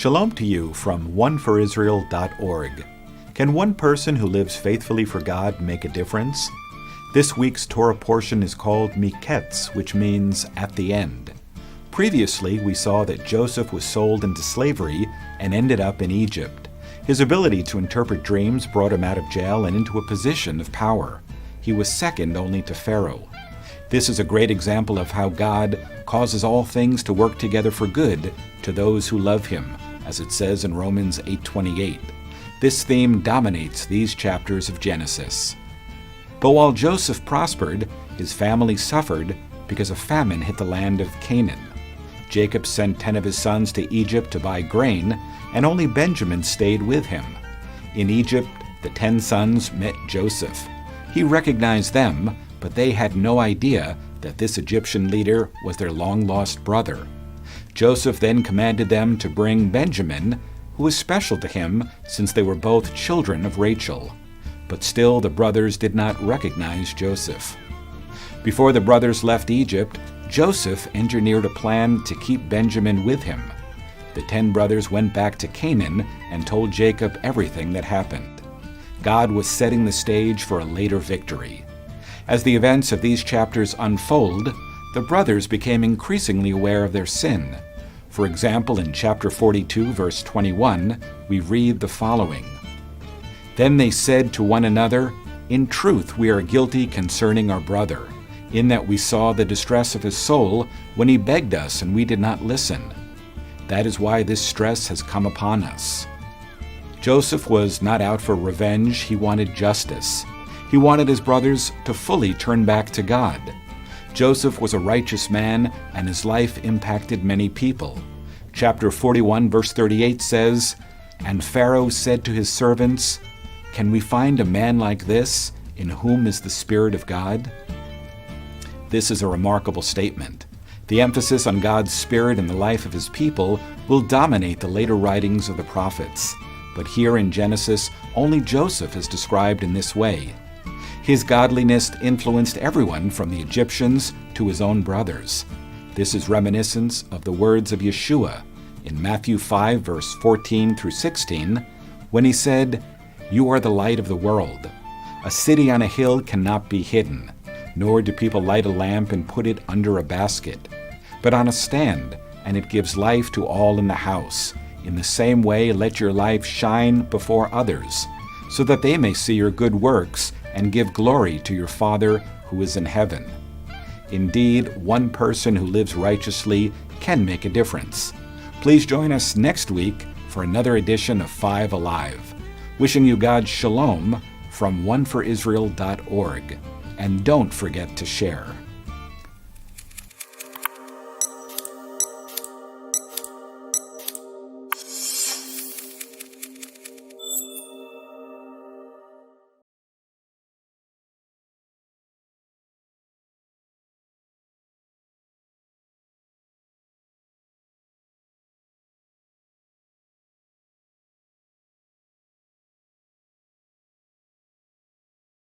Shalom to you from oneforisrael.org. Can one person who lives faithfully for God make a difference? This week's Torah portion is called Miketz, which means at the end. Previously, we saw that Joseph was sold into slavery and ended up in Egypt. His ability to interpret dreams brought him out of jail and into a position of power. He was second only to Pharaoh. This is a great example of how God causes all things to work together for good to those who love Him, as it says in Romans 8:28. This theme dominates these chapters of Genesis. But while Joseph prospered, his family suffered because a famine hit the land of Canaan. Jacob sent 10 of his sons to Egypt to buy grain, and only Benjamin stayed with him. In Egypt, the 10 sons met Joseph. He recognized them, but they had no idea that this Egyptian leader was their long-lost brother. Joseph then commanded them to bring Benjamin, who was special to him since they were both children of Rachel. But still the brothers did not recognize Joseph. Before the brothers left Egypt, Joseph engineered a plan to keep Benjamin with him. The 10 brothers went back to Canaan and told Jacob everything that happened. God was setting the stage for a later victory. As the events of these chapters unfold, the brothers became increasingly aware of their sin. For example, in chapter 42, verse 21, we read the following. Then they said to one another, "In truth we are guilty concerning our brother, in that we saw the distress of his soul when he begged us and we did not listen. That is why this stress has come upon us." Joseph was not out for revenge, he wanted justice. He wanted his brothers to fully turn back to God. Joseph was a righteous man, and his life impacted many people. Chapter 41, verse 38 says, "And Pharaoh said to his servants, 'Can we find a man like this, in whom is the Spirit of God?'" This is a remarkable statement. The emphasis on God's Spirit in the life of His people will dominate the later writings of the prophets. But here in Genesis, only Joseph is described in this way. His godliness influenced everyone from the Egyptians to his own brothers. This is reminiscent of the words of Yeshua in Matthew 5, verse 14 through 16, when he said, "You are the light of the world. A city on a hill cannot be hidden, nor do people light a lamp and put it under a basket, but on a stand, and it gives life to all in the house. In the same way, let your life shine before others, so that they may see your good works and give glory to your Father who is in heaven." Indeed, one person who lives righteously can make a difference. Please join us next week for another edition of 5 Alive. Wishing you God's shalom from oneforisrael.org. And don't forget to share.